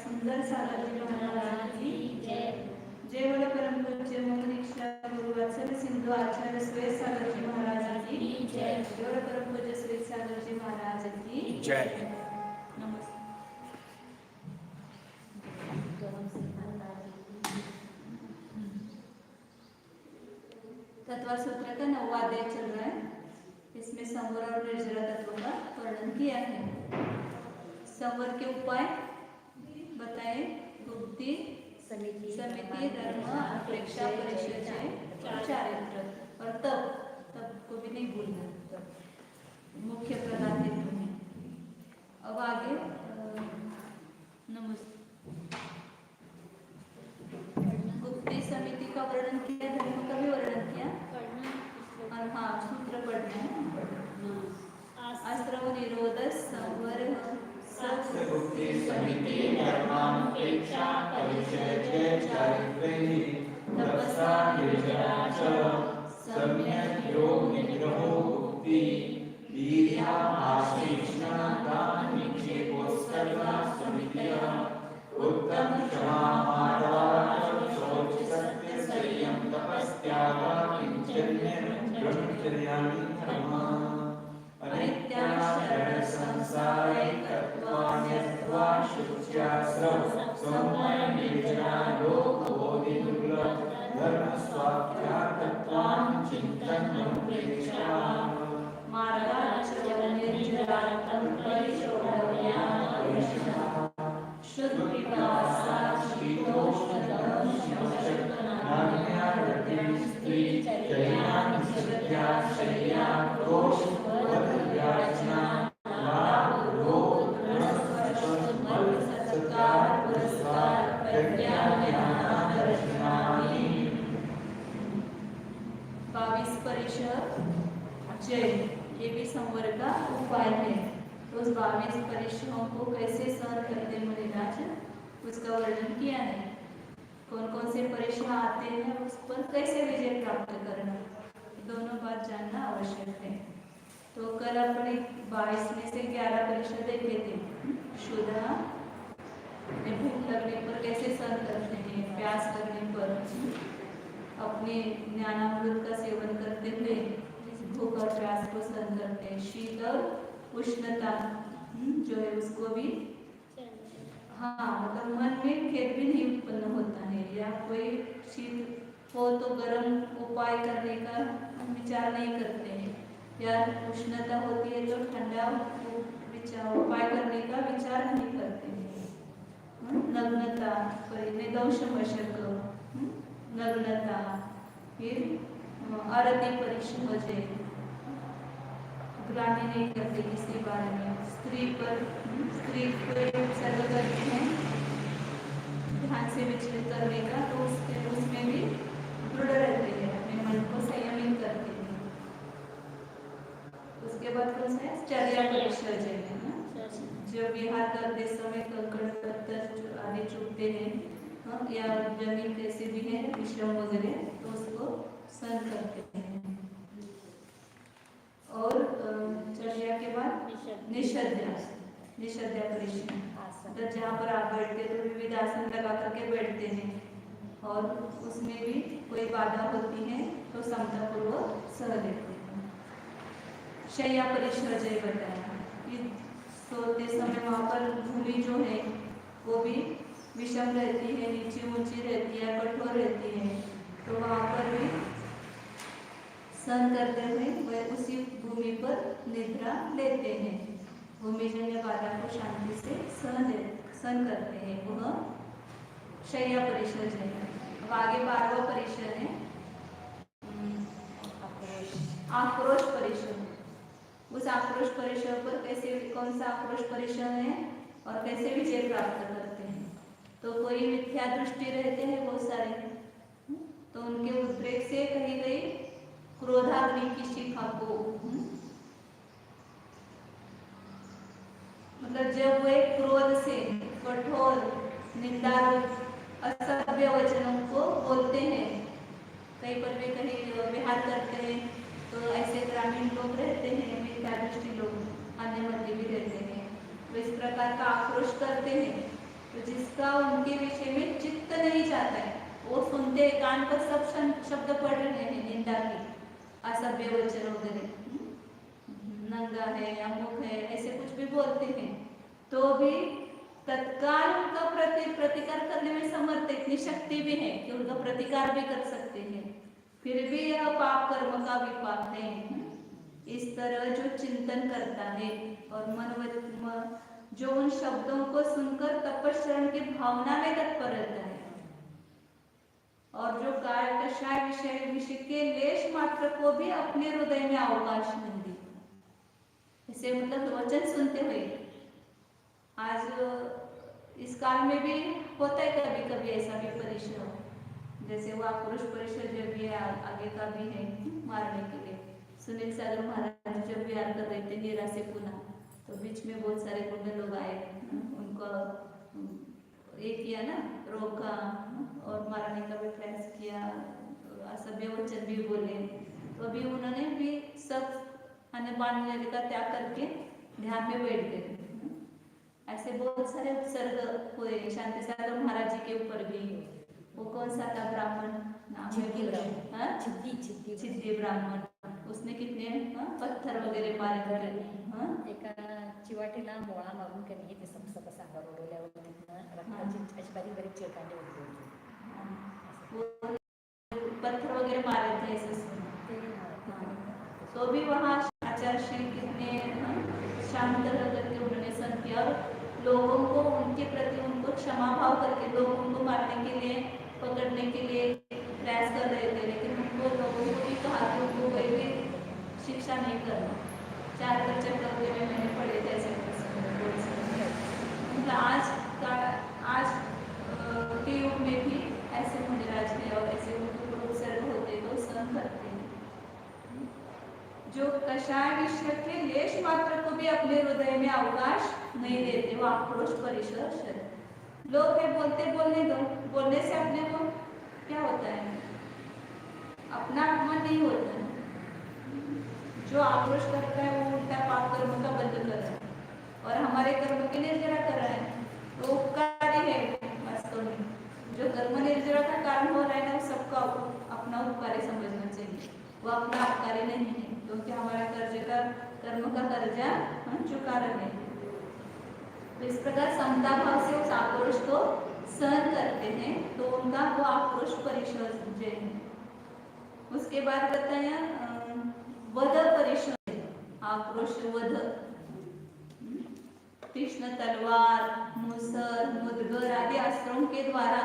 सुंदर सागर महाराज की जय। जय बोलो परम पूज्य मोहनीक्षा गुरु वत्सल सिंधु आचार्य श्वेत सागर जी महाराज की जय। जय बोलो परम पूज्य श्वेत सागर जी महाराज की जय। तत्व सूत्र का 9वां अध्याय चल रहा है। इसमें संवर और निर्जरा तत्व का वर्णन किया है। संवर के उपाय बताए। बुद्धि, समिति, धर्म, अपेक्षा, परिचय, चारित्र और तब को भी नहीं भूलना, मुख्य प्रधान हेतु है। अब आगे गुप्ति समिति का वर्णन किया, धर्म का भी वर्णन किया और हाँ सूत्र पढ़ना है। अस्त्र निरोध संवर गुप्ति समिति धर्मापेक्षा परिचय चारित्र्येहि तपसा निर्जरा च सम्यक् योग निग्रहो गुप्ति वीर्या आशीर्षण दान निक्षेपोत्सर्गा समितयः उत्तम क्षमा मार्गाः शौच सत्य संयम तपस्त्यागा किंचन्य ब्रह्मचर्याणि धर्माः अनित्याशरण संसारे तत्त्वान्यत्वा शुच्याश्रम संवर निर्जरा लोक बोधि दुर्लभ धर्म स्वाध्याय चिंतन प्रेक्षा मार्गाचरण निर्जरातं परिशोधया शुद्ध विकासा शीतोष्णदम नान्यारतिं स्त्री जयान सत्या शय्या दोष वदव्याजना लाभ रोग नस्पर्श मल सत्कार पुरस्कार प्रज्ञा ज्ञान दर्शनानि 22 परिषद जय, ये भी संवर का उपाय है। तो उस 22 परिश्रमों को कैसे सहन करते मुनिराज, उसका वर्णन किया है। कौन कौन से परिश्रम आते हैं, उस पर कैसे विजय प्राप्त करना, दोनों बात जानना आवश्यक है। तो कल अपने 22 में से 11 परिषद देखे थे। शुद्ध भूख लगने पर कैसे सहन करते हैं, प्यास लगने पर अपने ज्ञानामृत का सेवन करते हुए भूख और प्यास को सहन करते हैं। शीत और उष्णता जो है उसको भी, हाँ मतलब मन में खेद भी नहीं उत्पन्न होता है, या कोई शीत हो तो गर्म उपाय करने का विचार नहीं करते हैं, या उष्णता होती है तो ठंडा उपाय करने का विचार नहीं करते हैं। नग्नता परिदौषमशक नग्नता, फिर आरती परिश्रम से ग्लानि नहीं करते किसी बारे में। स्त्री को सर्व करते हैं ध्यान से विचलित करने का, तो उसमें भी दृढ़ रहते हैं, अपने मन को संयमित करते हैं। उसके बाद कौन सा है, चर्या परिचर्या है ना, जो विहार करते समय कंकड़ पत्थर आदि चुभते हैं या जमीन कैसे भी है विश्रम वगैरह, तो उसको सहन करते हैं। और चर्या के बाद निषद्या परिश्रम, तो जहाँ पर आप बैठते तो विविध आसन लगा करके बैठते हैं, और उसमें भी कोई बाधा होती है तो समता पूर्वक सह लेते हैं। शय्या परिचर्या बताया कि सोते समय वहाँ पर भूमि जो है वो भी विषम रहती है, नीची ऊंची रहती है, कठोर रहती है, तो वहाँ पर भी सहन करते हुए वह उसी भूमि पर निद्रा लेते हैं। भूमिजन्य बाधा को शांति से सहन करते हैं, वह शय्या परिषद है। अब आगे 12वां परिषद है आक्रोश परिषद। उस आक्रोश परिषद पर कैसे, कौन सा आक्रोश परिषद है और कैसे विजय प्राप्त करते हैं। तो कोई मिथ्या दृष्टि रहते हैं बहुत सारे, तो उनके उद्रेक से कहीं कहीं क्रोध साधने की शिखा को। मतलब जब वो एक क्रोध से कठोर निंदारूप असभ्य वचनों को बोलते हैं, कहीं पर भी कहीं विहार करते हैं तो ऐसे ग्रामीण लोग रहते हैं, मिथ्यादृष्टि लोग, अन्य मध्य भी रहते हैं, वो इस प्रकार का आक्रोश करते हैं, तो जिसका उनके विषय में चित्त नहीं जाता है, वो सुनते कान पर सब शब्द पढ़ रहे हैं निंदा के, असभ्य वचन वगैरह, नंगा है, अमुक है, ऐसे कुछ भी बोलते हैं, तो भी तत्काल उनका प्रतिकार करने में समर्थ, इतनी शक्ति भी है कि उनका प्रतिकार भी कर सकते हैं, फिर भी यह पाप कर्म का विपाक है। इस तरह जो चिंतन करता है और जो उन शब्दों को सुनकर तपस्या की भावना में तत्पर रहता है और जो कार्य कषाय विषय के लेश मात्र को भी अपने हृदय में अवकाश नहीं देता, इसे मतलब वचन सुनते हुए आज इस काल में भी होता है कभी कभी ऐसा भी परिश्रम, जैसे वो आक्रोश परिषद जब भी आगे का भी है मारने के लिए, सुनील सागर महाराज जब भी कर रहे थे नीरा से पुनः, तो बीच में बहुत सारे गुंडे लोग आए, उनको ये किया ना, रोका और मारने का भी प्रयास किया, असभ्य वचन भी बोले, तो अभी उन्होंने भी सब बांधने का त्याग करके ध्यान में बैठ गए। ऐसे बहुत सारे उपसर्ग हुए शांति सागर महाराज जी के ऊपर भी। वो कौन सा था ब्राह्मण, छिद्दी ब्राह्मण, उसने कितने पत्थर वगैरह मारे थे, एका चिवाटेला मोळा मारून त्यांनी ते समसप सांगार उडवल्यावर रक्ताची अशी बारीक बारीक चिरकांडे उडवली, पत्थर वगैरह मारे थे ऐसे। तो भी वहाँ आचार्य श्री कितने शांत रह करके उन्होंने संत किया और लोगों को उनके प्रति उनको क्षमा भाव करके लोगों को मारने के लिए पकड़ने के लिए प्रयास कर रहे थे, लेकिन उनको लोगों को भी कहा कि उनको कोई भी शिक्षा नहीं करना। 4 बच्चे में मैंने पढ़े थे ऐसे मतलब आज के युग में भी ऐसे मुनिराज है और ऐसे उपसर्ग होते तो सहन करते हैं, जो कषाय विषय के लेश मात्र को भी अपने हृदय में अवकाश नहीं देते, वो आक्रोश परिषद लोग है, बोलने दो, बोलने से अपने को क्या होता है, अपना मन नहीं होता है, जो आक्रोश करता है वो उल्टा पाप कर्म का बंद कर रहा है और हमारे कर्म की निर्जरा कर रहा है, तो उपकारी है वास्तव में, जो कर्म निर्जरा का कारण हो रहा है ना, सबका अपना उपकारी समझना चाहिए, वो अपना अपकारी नहीं है, क्योंकि हमारा कर्म का कर्जा हम चुका रहे हैं। तो इस प्रकार समता भाव से उस आक्रोश को सहन करते हैं, तो उनका वो आक्रोश परिषद है। उसके बाद बताया वध परिषद, आक्रोश वध, तीक्ष्ण तलवार, मूसर, मुदगर आदि अस्त्रों के द्वारा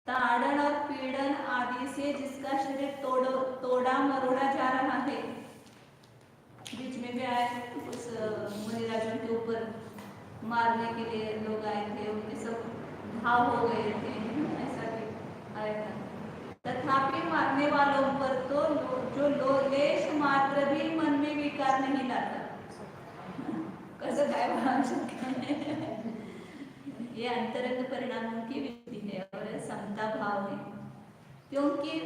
ताड़न और पीड़न आदि से जिसका शरीर तोड़ा मरोड़ा जा रहा है। बीच में भी आए उस मुनिराजों के ऊपर मारने के लिए लोग आए थे, उनके सब घाव हो गए थे, ऐसा भी आया था। तथापि मारने वालों पर तो जो लेश मात्र भी मन में विकार नहीं लाता, कसं काय भान ये अंतरंग परिणामों की विधि है और समता भाव है, क्योंकि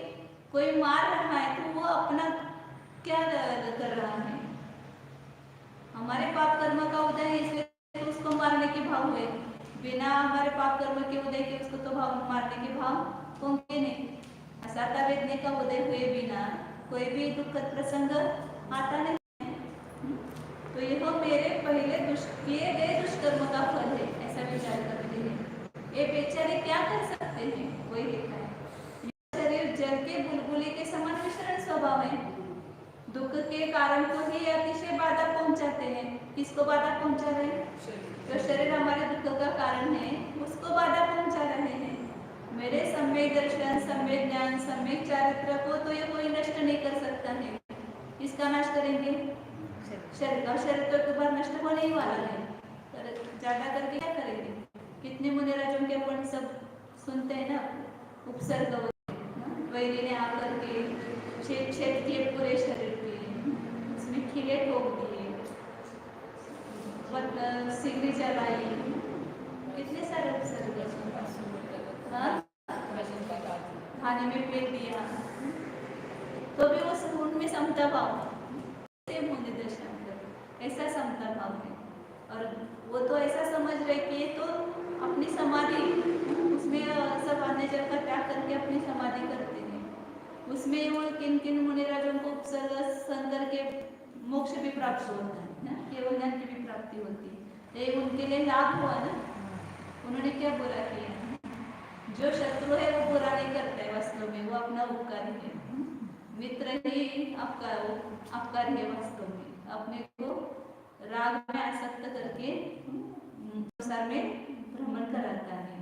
कोई मार रहा है तो वो अपना क्या कर रहा है, हमारे पाप कर्म का उदय है इसलिए तो उसको मारने के भाव हुए, बिना हमारे पाप कर्म के उदय के उसको तो भाव मारने के भाव होंगे नहीं। असाता वेदने का उदय हुए बिना कोई भी दुखद प्रसंग आता नहीं है, तो यह मेरे पहले किए गए दुष्कर्म का फल है, ऐसा विचार करते हैं। ये बेचारे क्या कर सकते हैं, वही लिखा है, शरीर जल के बुलबुले के समान मिश्रण स्वभाव है, दुख के कारण को ही अतिशय बाधा पहुंचाते हैं। किसको बाधा पहुंचा रहे हैं, जो शरीर हमारे दुख का कारण है उसको बाधा पहुंचा रहे हैं। मेरे सम्यक दर्शन, सम्यक ज्ञान, सम्यक चारित्र को तो ये कोई नष्ट नहीं कर सकता है, इसका नाश करेंगे शरीर का, शरीर तो एक बार नष्ट होने ही वाला है, ज्यादा करके क्या करेंगे। कितने मुनिराजों के अपन सब सुनते हैं ना उपसर्ग, वैरी ने आकर के छेद किए पूरे शरीर पे, उसमें खीले ठोक दिए, सिगड़ी जलाई, कितने सारे उपसर्ग। हाँ, खाने में फेंक दिया, तो भी वो उनमें समता भाव से मुनि दर्शन कर, ऐसा समता भाव है। और वो तो ऐसा समझ रहे कि ये तो अपनी समाधि, उसमें सब आने जब का त्याग करके अपनी समाधि करते हैं, उसमें वो किन किन मुनिराजों को उपसर्ग करके मोक्ष भी प्राप्त होता है ना, केवल ज्ञान की भी प्राप्ति होती है। ये उनके लिए लाभ हुआ ना। उन्होंने क्या बुरा किया? जो शत्रु है वो बुरा नहीं करता है वास्तव में, वो अपना उपकारी है। मित्र ही अपकारी है वास्तव में, अपने को राग में आसक्त करके संसार में भ्रमण कराता है।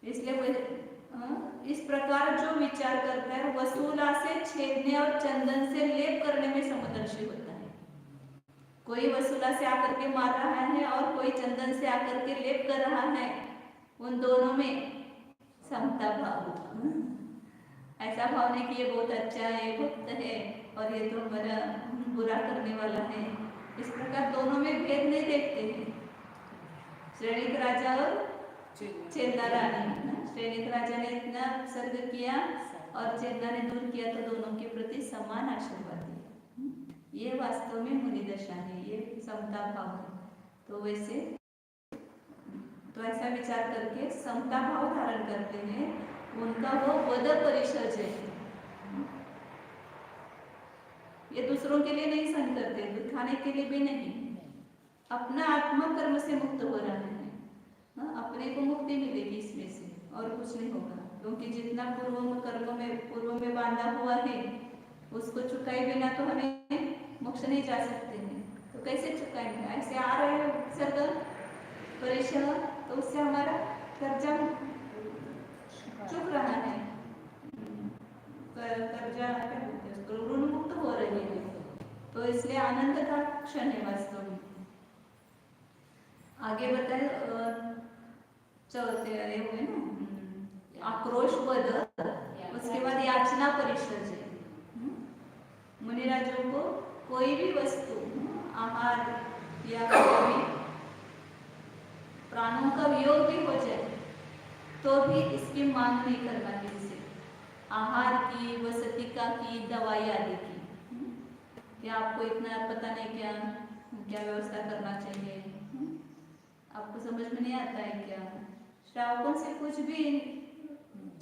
इसलिए वो इस प्रकार जो विचार करता है वसूला से छेदने और चंदन से लेप करने में समदर्शी होता है। कोई वसूला से आकर के मार रहा है और कोई चंदन से आकर के लेप कर रहा है, उन दोनों में समता भाव, ऐसा भाव नहीं कि ये बहुत अच्छा है, भक्त है, और ये तो हमारा बुरा करने वाला है। इस प्रकार दोनों में भेद नहीं देखते हैं। श्रेणिक राजा और चेतना रानी, श्रेणिक राजा ने इतना सर्ग किया और चेतना ने दूर किया, तो दोनों के प्रति समान आशीर्वाद दिया। ये वास्तव में मुनि दशा है, ये समता भाव है। तो वैसे तो ऐसा विचार करके समता भाव धारण करते हैं, उनका वो वद परिषद है। ये दूसरों के लिए नहीं सहन करते, दिखाने के लिए भी नहीं, अपना आत्मा कर्म से मुक्त हो रहा है। अपने को मुक्ति मिलेगी इसमें से, और कुछ नहीं होगा, क्योंकि जितना पूर्व में बांधा हुआ है उसको चुकाए बिना तो हमें मोक्ष नहीं जा सकते हैं। तो कैसे चुकाएंगे? ऐसे आ रहे हैं सर्ग परिषद, तो उससे हमारा कर्जा चुक रहा है, कर्जा ऋण मुक्त हो रही है। तो इसलिए आनंद का क्षण है वास्तव में। आगे बताए चौथे हुए ना, आक्रोश वध, उसके बाद याचना परिषद है। मुनिराजों को कोई भी वस्तु, आहार या कोई प्राणों का वियोग भी हो जाए तो भी इसकी मांग नहीं करना किसी से, आहार की, वसतिका की, दवाई आदि की। क्या आपको इतना पता नहीं क्या व्यवस्था करना चाहिए? आपको समझ में नहीं आता है क्या? श्रावकों से कुछ भी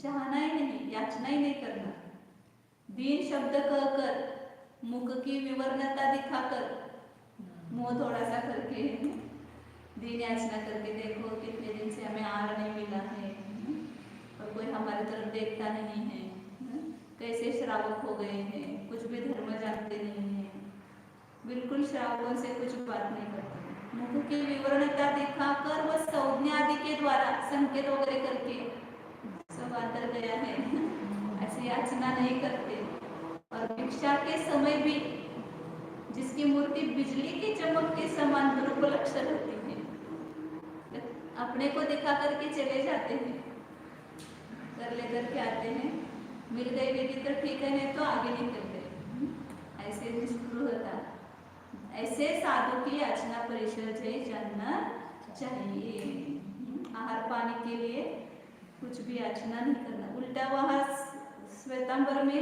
चाहना ही नहीं, याचना ही नहीं करना। दीन शब्द कहकर, मुख की विवरणता दिखाकर, मुंह थोड़ा सा करके दीन याचना करके, देखो कितने दिन से हमें आहार नहीं मिला है और कोई हमारी तरफ देखता नहीं है, कैसे श्रावक हो गए हैं, कुछ भी धर्म जानते नहीं है, बिल्कुल श्रावकों से कुछ बात नहीं करते। मुख की विवरणता दिखाकर व संज्ञा आदि के द्वारा संकेत वगैरह करके सब अंतर गया है, ऐसी याचना नहीं करते। और भिक्षा के समय भी जिसकी मूर्ति बिजली की चमक के समान दुर्लक्ष रहती है, अपने को दिखा करके चले जाते हैं, कर लेकर के आते हैं, मिल गई बेटी तो ठीक है, नहीं तो आगे निकल गए, ऐसे निष्ठुरता। ऐसे साधु की याचना परिषद है जानना चाहिए। आहार पानी के लिए कुछ भी याचना नहीं करना। उल्टा वहाँ श्वेतांबर में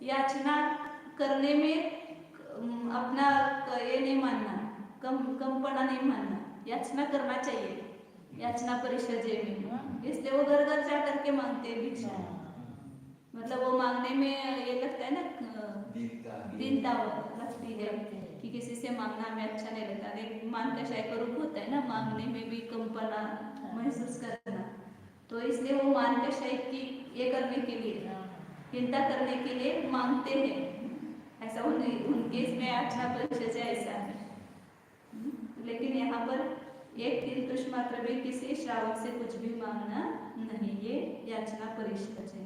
याचना करने में अपना ये नहीं मानना, कमपना नहीं मानना, याचना करना चाहिए याचना परिषद में। इसलिए वो घर घर जा करके मांगते हैं भिक्षा। मतलब वो मांगने में ये लगता है ना, दीनता लगती है कि किसी से मांगना हमें अच्छा नहीं लगता। एक मान का शायद रूप होता है ना, मांगने में भी कंपना महसूस करना। तो इसलिए वो मान का शायद की ये करने के लिए, चिंता करने के लिए मांगते हैं। ऐसा उनके इसमें याचना परिषद ऐसा है। लेकिन यहाँ पर एक तिल तुष मात्र भी किसी श्रावक से कुछ भी मांगना नहीं, ये याचना परिषद है।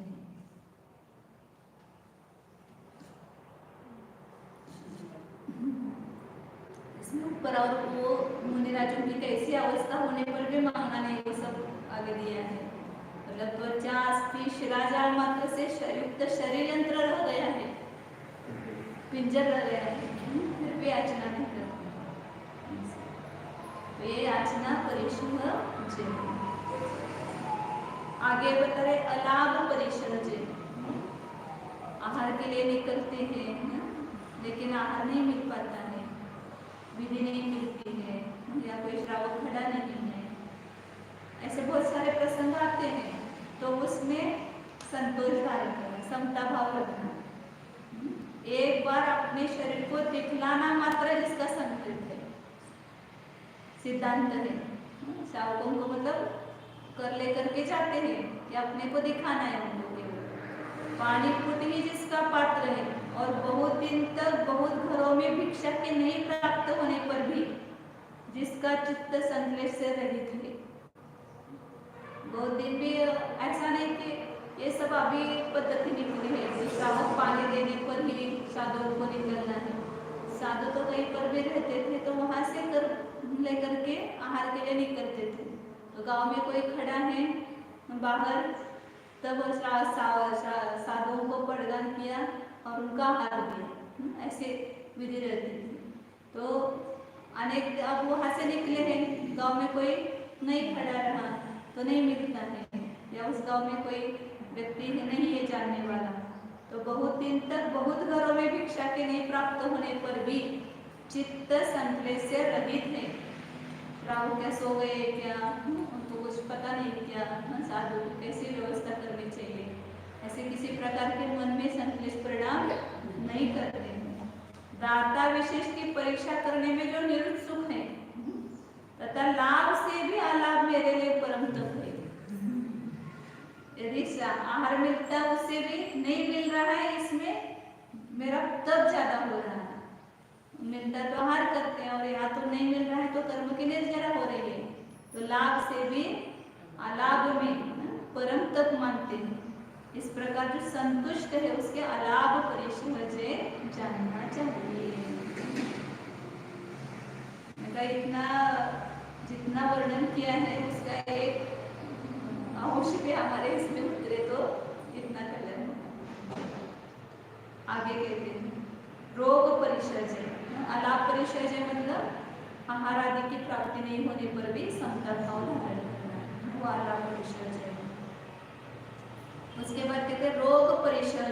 पर और वो मुनिराजों की कैसी अवस्था होने पर भी मांगना नहीं, वो सब आगे दिया है। मतलब त्वचा अस्थि शिराजाल मात्र से युक्त शरीर यंत्र रह गया है, पिंजर लगे हैं, फिर भी याचना नहीं करते। तो ये याचना परिशह जे। आगे बता रहे अलाभ परिशह जे, आहार के लिए निकलते हैं लेकिन आहार नहीं मिल पाता है, विधि नहीं मिलती है, या कोई श्रावक खड़ा नहीं है, ऐसे बहुत सारे प्रसंग आते हैं। तो उसमें संतोष धारण करना, समता भाव रखना, एक बार अपने शरीर को दिखलाना मात्र जिसका संकल्प है, सिद्धांत है। श्रावकों को मतलब कर लेकर के जाते हैं कि अपने को दिखाना है उनको, पानी फूट ही जिसका पात्र है और बहुत दिन तक बहुत घरों में भिक्षा के नहीं प्राप्त होने पर भी जिसका चित्त संकलेश से रहित है। बहुत दिन भी ऐसा नहीं कि ये सब अभी पद्धति निकली है, श्रावक पानी देने पर ही साधुओं को निकलना है। साधु तो कहीं पर भी रहते थे तो वहां से लेकर के आहार के लिए निकलते थे। तो गांव में कोई खड़ा है बाहर, तब साधुओं को पड़गान किया और उनका आहार दिया, ऐसे विधि रहती थी। तो अनेक अब वहां से निकले हैं, गांव में कोई नहीं खड़ा रहा तो नहीं मिलता है, या उस गांव में कोई व्यक्ति नहीं है जानने वाला, तो बहुत दिन तक बहुत घरों में भिक्षा के नहीं प्राप्त होने पर भी चित्त संकलेश से रहित है। राहु क्या सो गए क्या, उनको कुछ पता नहीं क्या, साधु कैसी व्यवस्था करनी चाहिए, ऐसे किसी प्रकार के मन में संकलेश परिणाम नहीं करते हैं। दाता विशेष की परीक्षा करने में जो निरुत्सुक है तथा लाभ से भी अलाभ मेरे लिए परम तप है। यदि आहार मिलता है उससे भी नहीं मिल रहा है, इसमें मेरा तप ज्यादा हो रहा है। मिलता तो आहार करते हैं और यहाँ तो नहीं मिल रहा है तो कर्म की निर्जरा हो रही है, तो लाभ से भी अलाभ में परम तप मानते हैं। इस प्रकार जो संतुष्ट है उसके अलाभ परिशह जे जानना चाहिए। इतना जितना वर्णन किया है उसका एक अंश भी हमारे इसमें उतरे तो इतना कल्याण। आगे कहते हैं रोग परिशय, अलाभ परिशय मतलब आहार आदि की प्राप्ति नहीं होने पर भी समता भाव धारण करना, वो अलाभ परिशय। उसके बाद कहते हैं रोग परिशय,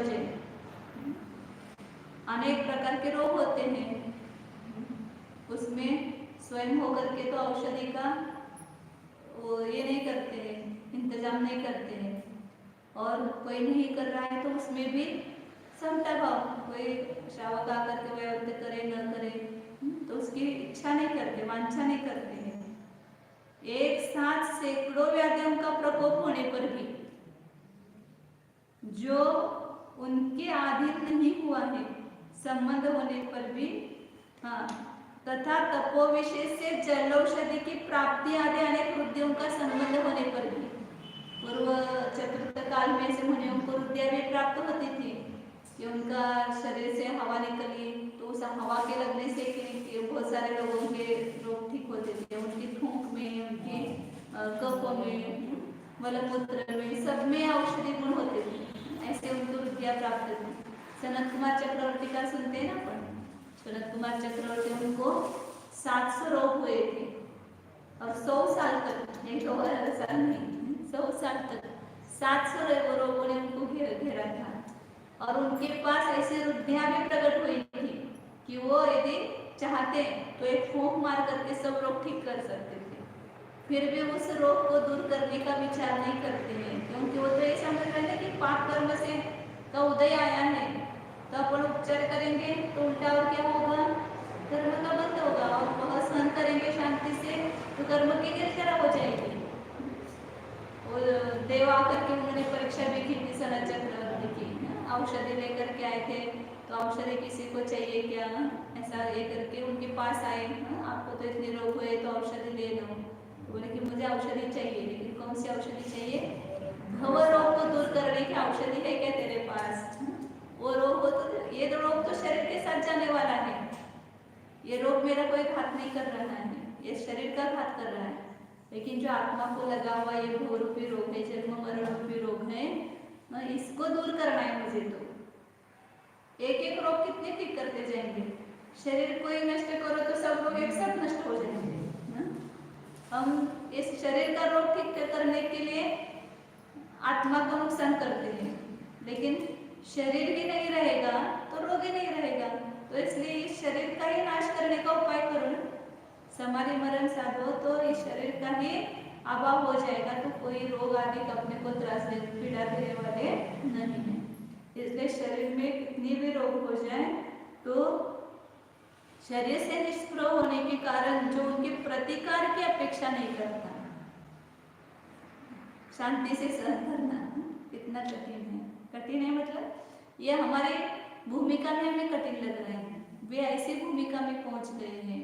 अनेक प्रकार के रोग होते हैं, उसमें स्वयं होकर के तो औषधि का वो ये नहीं करते हैं, इंतजाम नहीं करते हैं, और कोई नहीं कर रहा है तो उसमें भी समता भाव, कोई श्रावक आकर के व्यवस्था करे न करे तो उसकी इच्छा नहीं करते, वांछा नहीं करते हैं। एक साथ सैकड़ों व्याधियों का प्रकोप होने पर भी जो उनके अधीन नहीं हुआ है, संबंध होने पर भी तथा तपो विशेष से जलौषधि की प्राप्ति आदि अनेक रुद्धियों का संबंध होने पर भी, पूर्व चतुर्थ काल में से मुनियों को रुद्धियां भी प्राप्त होती थी कि उनका शरीर से हवा निकली तो उस हवा के लगने से बहुत सारे लोगों के रोग ठीक होते थे, उनकी थूक में, उनके कफ में, मलमूत्र में, सब में औषधि गुण होते थे, ऐसे उनको रुद्धियां प्राप्त थी। सनत कुमार चक्रवर्ती का सुनते हैं ना, सनत कुमार चक्रवर्ती उनको 700 रोग हुए थे और 100 साल तक, नहीं 2000 साल नहीं, 100 साल तक 700 रोगों ने उनको घेरा था। और उनके पास ऐसी रुद्धियां भी प्रकट हुई थी कि वो यदि चाहते तो एक फूंक मार करके सब रोग ठीक कर सकते थे, फिर भी उस रोग को दूर करने का विचार नहीं करते हैं, क्योंकि वो तो ये समझ रहे हैं कि पाप कर्म से का उदय आया है तो अपन उपचार करेंगे तो उल्टा और क्या होगा, कर्म का बंद होगा, और वह सहन करेंगे शांति से तो कर्म की निर्जरा हो जाएगी। और देव आकर के उन्होंने परीक्षा भी की थी सनत चक्रवर्ती की, औषधि लेकर के आए थे तो औषधि किसी को चाहिए क्या, ऐसा ये करके उनके पास आए, आपको तो इतने रोग हुए तो औषधि ले लो, बोले कि मुझे औषधि चाहिए, लेकिन कौन सी औषधि चाहिए, भव रोग को दूर करने की औषधि है क्या तेरे पास, वो रोग हो तो ये तो रोग तो शरीर के साथ जाने वाला है, ये रोग मेरा कोई घात नहीं कर रहा है, ये शरीर का घात कर रहा है, लेकिन जो आत्मा को लगा हुआ ये भव रूपी रोग है, जन्म मरण रूपी रोग है, इसको दूर करना है मुझे। एक एक रोग कितने ठीक करते जाएंगे। शरीर को ही नष्ट करो तो सब रोग एक साथ नष्ट हो जाएंगे ना? हम इस शरीर का रोग ठीक करने के लिए आत्मा को नुकसान करते हैं, लेकिन शरीर ही नहीं रहेगा तो रोग ही नहीं रहेगा। तो इसलिए इस शरीर का ही नाश करने का उपाय करो ना। समाधि मरण साधो तो इस शरीर का ही अभाव हो जाएगा, तो कोई रोग आदि अपने को त्रास दे पीड़ा देने वाले नहीं है। इसलिए शरीर में कितनी भी रोग हो जाए तो शरीर से निष्प्रभ होने के कारण जो उनके प्रतिकार की अपेक्षा नहीं करता, शांति से सहन करना कितना कठिन है। कठिन है मतलब ये हमारे भूमिका में हमें कठिन लग रहा है। वे ऐसी भूमिका में पहुंच गए हैं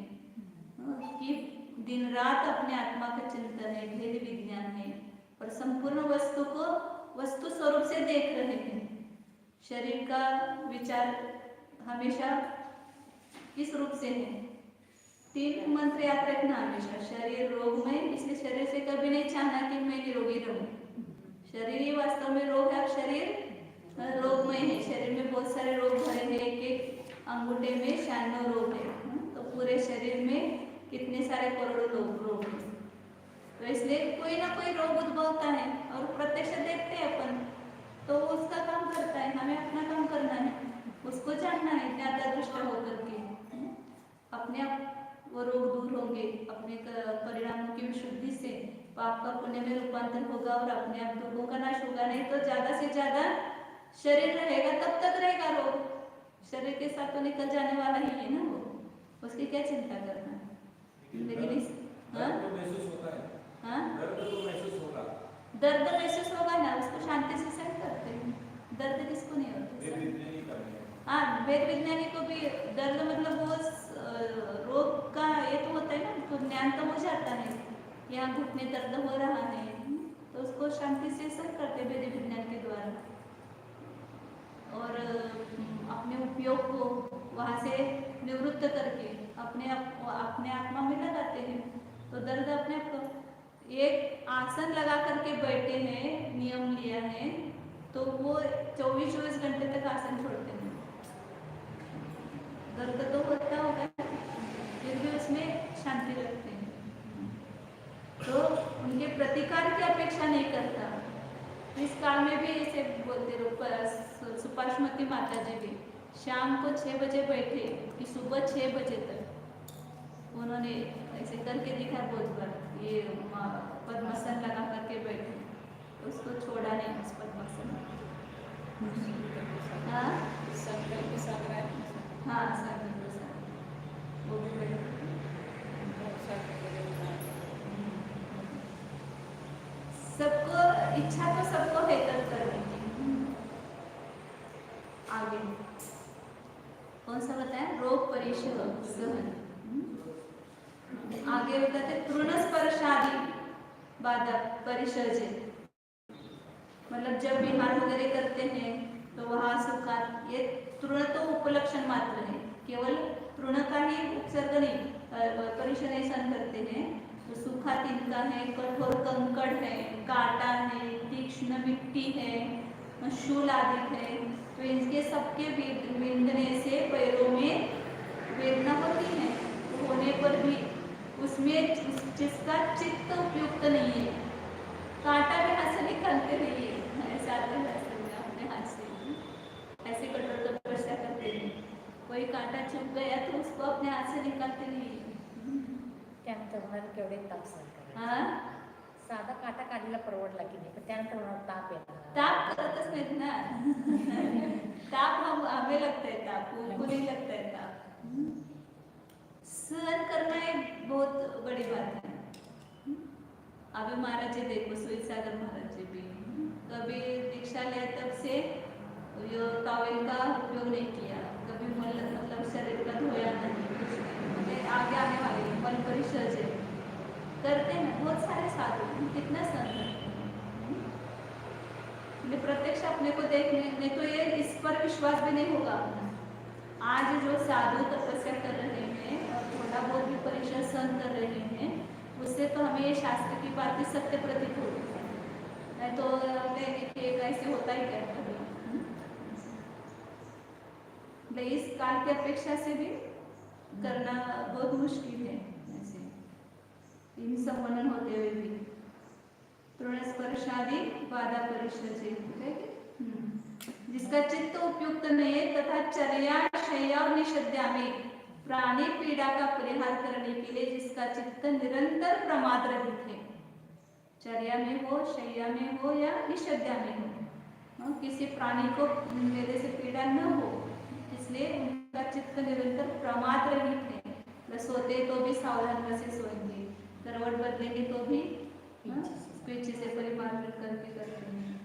कि दिन रात अपने आत्मा का चिंतन है, भेद विज्ञान है और संपूर्ण वस्तु को वस्तु स्वरूप से देख रहे हैं। शरीर का विचार हमेशा किस रूप से है? 3 मंत्र याद रखना हमेशा। शरीर रोगमय, इसलिए शरीर से कभी नहीं चाहना कि मैं निरोगी रहूं। शरीर ही वास्तव में रोग है, शरीर रोगमय है। शरीर में बहुत सारे रोग भरे हैं, एक एक अंगूठे में 96 रोग है, तो पूरे शरीर में कितने सारे करोड़ों रोग हैं। तो इसलिए कोई ना कोई रोग उद्भवता है और प्रत्यक्ष देखते हैं अपन, तो वो उसका काम करता है, हमें अपना काम करना है, उसको जानना है ज्ञाता दृष्टा होकर के। अपने आप वो रोग दूर होंगे अपने परिणामों की विशुद्धि से, पाप का पुण्य में रूपांतर होगा और अपने आप दुखों का नाश होगा। नहीं तो ज्यादा से ज्यादा शरीर रहेगा तब तक रहेगा रोग, शरीर के साथ तो निकल जाने वाला ही है ना वो, उसकी क्या चिंता करना। लेकिन इस दर्द महसूस होगा ना, उसको शांति से सहन करते हैं। दर्द किसको नहीं होता? हाँ, वेद विज्ञानी को भी दर्द मतलब वो रोग का ये तो होता है ना, तो ज्ञान तो हो जाता है, यहाँ घुटने दर्द हो रहा है, तो उसको शांति से सहन करते वेद विज्ञान के द्वारा और अपने उपयोग को वहाँ से निवृत्त करके अपने आत्मा में लगाते हैं। तो दर्द अपने आप को एक आसन लगा करके बैठे हैं, नियम लिया है, तो वो 24-24 घंटे तक आसन छोड़ते हैं। दर्द तो होता होगा फिर भी उसमें शांति रखते हैं, तो उनके प्रतिकार की अपेक्षा नहीं करता। इस काल में भी ऐसे बोलते सुपाश्मती माता जी भी शाम को 6 बजे बैठे कि सुबह 6 बजे तक उन्होंने ऐसे करके दिखा बहुत बार, ये पद्मासन लगा करके बैठे, उसको छोड़ा नहीं उस पद्मासन। हाँ संकल्प के साथ हाँ संकल्प के साथ वो भी बैठे। सबको इच्छा तो सबको है तब करने की। आगे कौन सा बताया? रोग परिशह सहन। आगे बताते तृणस्पर्शादि बाधा परिशर्जे, मतलब जब विहार वगैरह करते हैं तो वहाँ सुखा, ये तृण तो उपलक्षण मात्र है, केवल तृण का ही उपसर्ग नहीं, परिशह नहीं सहन करते हैं। तो सूखा तिनका है, कठोर कंकड़ है, कांटा है, तीक्ष्ण मिट्टी है, शूल आदि है, तो इनके सबके विंधने से पैरों में वेदना होती है। तो होने पर भी उसमें जिसका चित्त उपयुक्त नहीं है, कांटा भी हाथ से निकालते नहीं है, ऐसा अपने हाथ से ऐसे कठोर तपस्या करते हैं। कोई कांटा चुभ गया तो उसको अपने हाथ से निकालते नहीं है। त्यानंतर होणार केवढे ताप सहन करायचे। हाँ साधा काटा काढलेला परवडला की नाही, पण त्यानंतर होणार ताप येणार। ताप करतच नाहीत ना ताप हमें लगता है, ताप उनको नहीं लगता है। ताप सहन करना एक बहुत बड़ी बात है। अभी महाराज जी देखो, सुईत सागर महाराज जी भी कभी दीक्षा लिया तब से टॉवेल का उपयोग नहीं किया, कभी मतलब शरीर का धोया नहीं, आगे आने वाले मन परिसर्जन करते हैं बहुत सारे साधु, कितना सहन करते। प्रत्यक्ष अपने को देखने नहीं तो ये इस पर विश्वास भी नहीं होगा अपना। आज जो साधु तपस्या कर रहे हैं और थोड़ा बहुत भी परिश्रम सहन कर रहे हैं, उससे तो हमें ये शास्त्र की बातें सत्य प्रतीत होती है। नहीं तो एक ऐसे होता ही क्या कभी। मतलब इस काल की अपेक्षा से भी करना बहुत मुश्किल है। ऐसे इन संवर्णन होते हुए भी तृणस्पर्शादि बाधा परिश्रजे, जिसका चित्त उपयुक्त नहीं है तथा चर्या शय्या और निषद्या में प्राणी पीड़ा का परिहार करने के लिए जिसका चित्त निरंतर प्रमाद रहित है, चर्या में हो, शय्या में हो या निषद्या में हो, किसी प्राणी को मेरे से पीड़ा न हो, इसलिए उनका चित्त निरंतर प्रमाद रहित है। सोते तो भी सावधान से सोएंगे, करवट बदलेंगे तो भी पीछे से परिमार्जित करके करते हैं।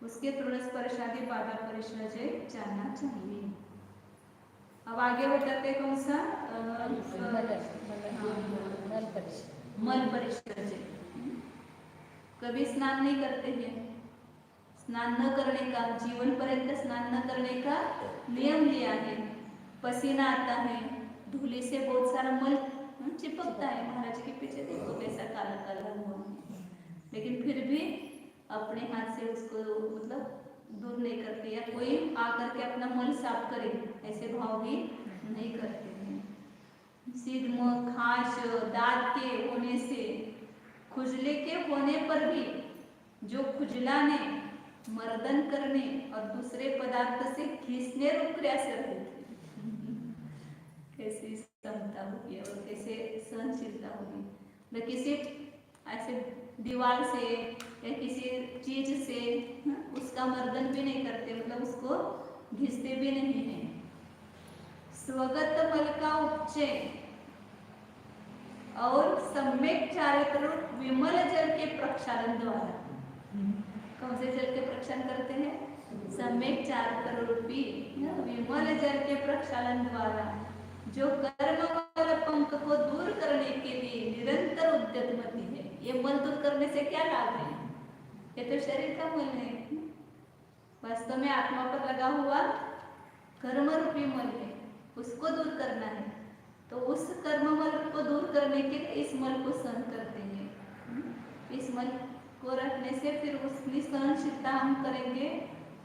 उसके तृणस्पर्शादि बाधा परिश्रजे जानना चाहिए। अब आगे बताते कौन सा? मल परिश्रजे। कभी स्नान नहीं करते हैं, स्नान न करने का, जीवन पर्यंत स्नान न करने का नियम लिया है। पसीना आता है, धूली से बहुत सारा मल चिपकता है। महाराज के पीछे देखो कैसा काला काला हुआ, लेकिन फिर भी अपने हाथ से उसको मतलब दूर नहीं करते, या कोई आकर के अपना मल साफ करे ऐसे भाव भी नहीं करते हैं। सिद्ध खांच दांत के होने से, खुजले के होने पर भी जो खुजला ने मर्दन करने और दूसरे पदार्थ से खींचने रूप क्रिया से कैसी क्षमता होगी और कैसे सहनशीलता होगी। किसी ऐसे दीवार से या किसी चीज से उसका मर्दन भी नहीं करते, मतलब उसको घिसते भी नहीं है। स्वगत मल का उपचय और सम्यक चारित्र विमल जल के प्रक्षालन द्वारा, कौन से जल के प्रक्षालन करते हैं? सम्यक चारित्र रूपी विमल जल के प्रक्षालन द्वारा जो कर्म मल पंख को दूर करने के लिए निरंतर उद्यतमती है। ये मल दूर करने से क्या लाभ है? ये तो शरीर का मल है, वास्तव में आत्मा पर लगा हुआ कर्म रूपी मल है, उसको दूर करना है। तो उस कर्म मल को दूर करने के लिए इस मल को सहन करते हैं। इस मल को रखने से फिर उसकी सहनशीलता हम करेंगे,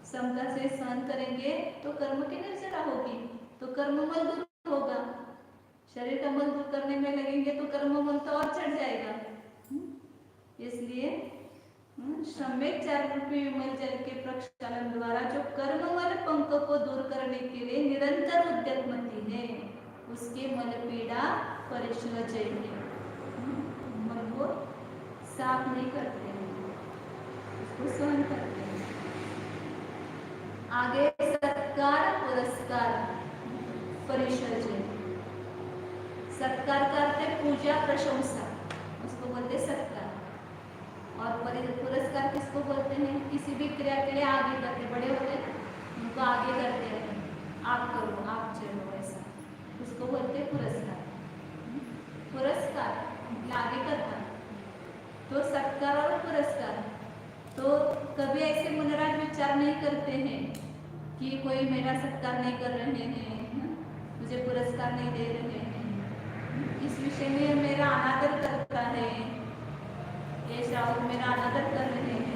समता से सहन करेंगे तो कर्म की निर्जरा होगी, तो कर्म मल दूर होगा। शरीर का मल दूर करने में लगेंगे तो कर्म मल तो और चढ़ जाएगा। इसलिए सम्यक चारित्र विमल जल के प्रक्षालन द्वारा जो कर्म मल पंख को दूर करने के लिए निरंतर उद्यतमती है, उसके मल पीड़ा परिश्रजे है। मल को साफ नहीं करते हैं, उसको सहन करते हैं। आगे सत्कार पुरस्कार परिश्रजे। सत्कार करते पूजा प्रशंसा, उसको बोलते सत्कार। और पुरस्कार किसको बोलते हैं? किसी भी क्रिया के लिए आगे करते, बड़े होते हैं उनको आगे करते हैं, आप करो, आप चलो, ऐसा उसको बोलते हैं पुरस्कार। पुरस्कार आगे करता, तो सत्कार और पुरस्कार। तो कभी ऐसे मुनिराज विचार नहीं करते हैं कि कोई मेरा सत्कार नहीं कर रहे हैं, मुझे पुरस्कार नहीं दे रहे हैं, इस विषय में मेरा अनादर करता है, ये श्रावक मेरा अनादर कर रहे हैं।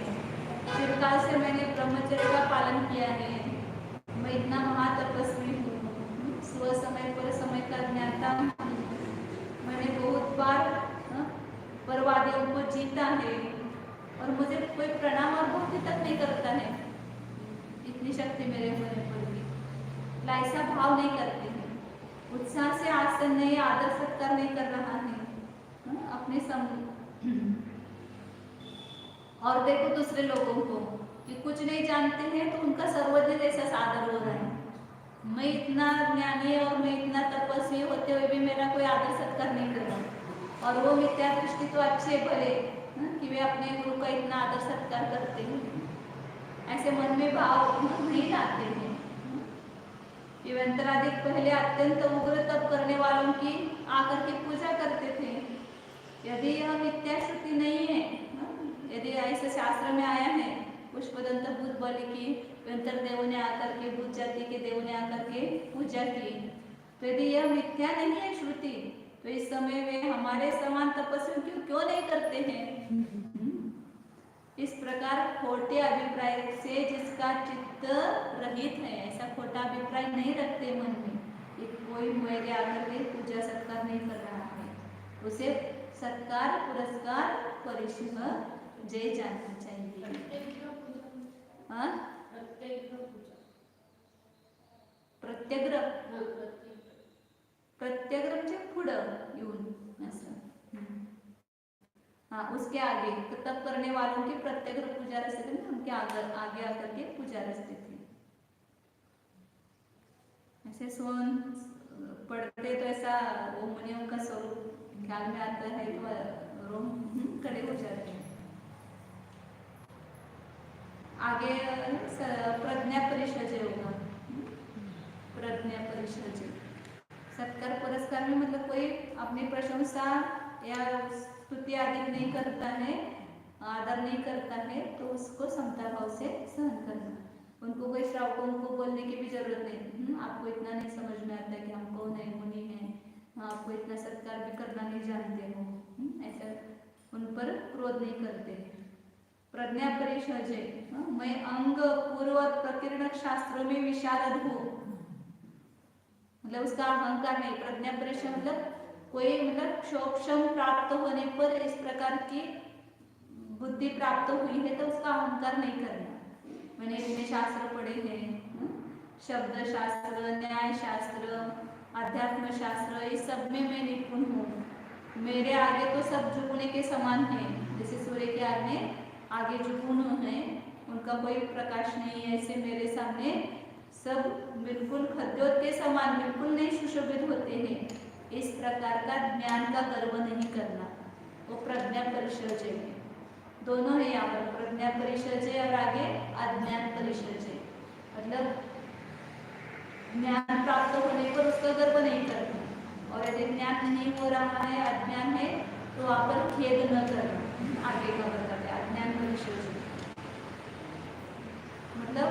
चिरकाल से मैंने ब्रह्मचर्य का पालन किया है, मैं इतना महातपस्वी हूँ, स्व समय पर समय का ज्ञाता हूँ, मैंने बहुत बार परवादियों को जीता है और मुझे कोई प्रणाम और भक्ति तक नहीं करता है, इतनी शक्ति मेरे होने पर भी ऐसा भाव नहीं करते हैं। उत्साह से आसन नहीं, आदर सत्कार नहीं कर रहा है अपने और देखो दूसरे लोगों को कि कुछ नहीं जानते हैं तो उनका सर्वज्ञ जैसा सादर हो रहा है। मैं इतना ज्ञानी और मैं इतना तपस्वी होते हुए भी मेरा कोई आदर सत्कार नहीं कर रहा, और वो मिथ्या दृष्टि तो अच्छे भले कि वे अपने गुरु का इतना आदर सत्कार करते हैं, ऐसे मन में भाव नहीं लाते हैं। युवंतराधिक पहले अत्यंत उग्र तप करने वालों की आकर के पूजा करते थे। यदि यह मिथ्या श्रुति नहीं है, यदि ऐसे शास्त्र में आया है पुष्पदंत भूत बलि की युवंतर देव ने आकर के, भूत जाति के देव ने आकर के पूजा की, तो यदि यह मिथ्या नहीं है श्रुति, तो इस समय वे हमारे समान तपस्वी क्यों नहीं करते हैं? इस प्रकार खोटे अभिप्राय से जिसका चित्त रहित है, ऐसा खोटा अभिप्राय नहीं रखते मन में कि कोई मेरे आकर के पूजा सत्कार नहीं कर रहा है, उसे सत्कार पुरस्कार परिश्रम जय जानना चाहिए। हाँ, प्रत्यग्रह प्रत्यग्रहचे पुढं येऊन असं, हाँ उसके आगे तो तब करने वालों की प्रत्यग्रह पूजा रचते थे, उनके आगे आकर के पूजा रचते थे। ऐसे सोन पढ़ते तो ऐसा वो मुनियों का स्वरूप ख्याल में आता है तो रोम खड़े हो जाते हैं। आगे प्रज्ञा परिषद होगा, प्रज्ञा परिषद सत्कार पुरस्कार में मतलब कोई अपनी प्रशंसा या स्तुति आदि नहीं करता है, आदर नहीं करता है, तो उसको समता भाव से सहन करना। उनको कोई श्रावकों को बोलने की भी जरूरत नहीं, आपको इतना नहीं समझ में आता कि हम कौन है, मुनि हैं, आपको इतना सत्कार भी करना नहीं जानते हो, ऐसा उन पर क्रोध नहीं करते। प्रज्ञा परिषद है, मैं अंग पूर्वक प्रकीर्ण शास्त्रों में विशारद हूँ, मतलब उसका अहंकार नहीं। प्रज्ञा परिषद मतलब कोई मतलब क्षोक्षम प्राप्त होने पर इस प्रकार की बुद्धि प्राप्त हुई है तो उसका अहंकार नहीं करना। मैंने इतने शास्त्र पढ़े हैं, शब्द शास्त्र, न्याय शास्त्र, अध्यात्म शास्त्र, इस सब में मैं निपुण हूँ, मेरे आगे तो सब जुगुने के समान है। जैसे सूर्य के आगे जुगुन है, उनका कोई प्रकाश नहीं है, ऐसे मेरे सामने सब बिल्कुल खद्योत के समान बिल्कुल नहीं सुशोभित होते हैं। इस प्रकार का ज्ञान का गर्व नहीं करना, वो प्रज्ञा परिषद है। दोनों है यहाँ पर, प्रज्ञा परिषद है और आगे अज्ञान परिषद है, मतलब ज्ञान प्राप्त होने पर उसका गर्व नहीं करना, और यदि ज्ञान नहीं हो रहा है, अज्ञान है, तो वहाँ पर खेद न करना। आगे का बताते अज्ञान परिषद मतलब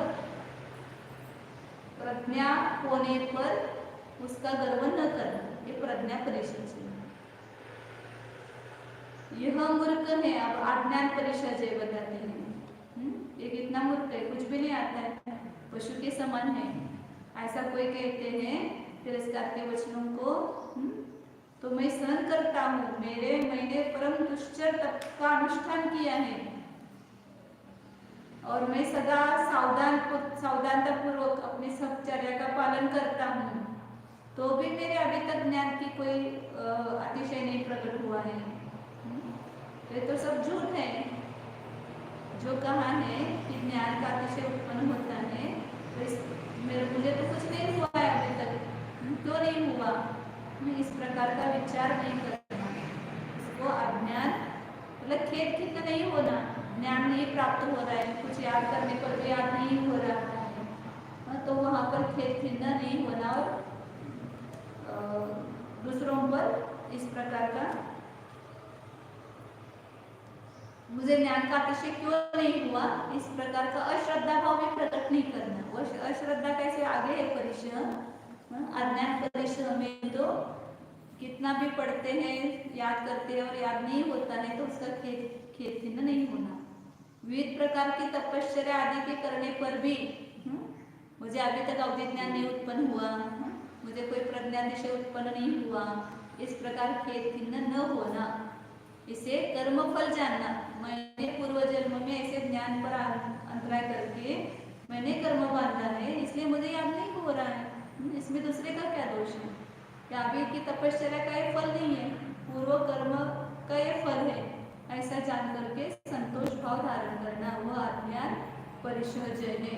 प्रज्ञा होने पर उसका गर्व न करना, ये प्रज्ञा परिषद है। यह मूर्ख है, अब अज्ञान परिषद है बताते हैं, ये कितना मूर्ख है, कुछ भी नहीं आता है, पशु के समान है, ऐसा कोई कहते हैं तिरस्कार के वचनों को, तो मैं सहन करता हूँ, मैंने परम दुष्चर तप का अनुष्ठान किया है और मैं सदा सावधानता पूर्वक अपनी सबचर्या का पालन करता हूँ, तो भी मेरे अभी तक ज्ञान की कोई अतिशय नहीं प्रकट हुआ है। ये तो सब झूठ है। जो कहा है कि ज्ञान का अतिशय उत्पन्न होता है, तो मुझे तो कुछ नहीं हुआ है अभी तक, क्यों नहीं हुआ, इस प्रकार का विचार नहीं करना। इसको अज्ञान मतलब खेद खिन्न नहीं होना, ज्ञान नहीं प्राप्त हो रहा है, कुछ याद करने पर भी याद नहीं हो रहा है, तो वहाँ पर खेद खिन्न नहीं होना और दूसरों पर इस प्रकार का मुझे ज्ञान का अतिशय क्यों नहीं हुआ, इस प्रकार का अश्रद्धा भाव भी प्रकट नहीं करना। वो अश्रद्धा कैसे आगे है परिश्रम, अज्ञान परिश्रम में तो कितना भी पढ़ते हैं, याद करते हैं और याद नहीं होता है, तो उसका खेद खिन्न नहीं होना। विविध प्रकार की तपश्चर्या आदि के करने पर भी मुझे अभी तक अवधि ज्ञान नहीं उत्पन्न हुआ, मुझे कोई प्रज्ञातिशय उत्पन्न नहीं हुआ, इस प्रकार खेद खिन्न न होना। इसे कर्म फल जानना, मैंने पूर्व जन्म में ऐसे ज्ञान पर अंतराय करके मैंने कर्म बांधा है, इसलिए मुझे याद नहीं हो रहा है, इसमें दूसरे का क्या दोष है? या अभी की तपश्चर्या का ये फल नहीं है, पूर्व कर्म का ये फल है, ऐसा जान करके संतोष भाव धारण करना, वह अज्ञान परिषद है।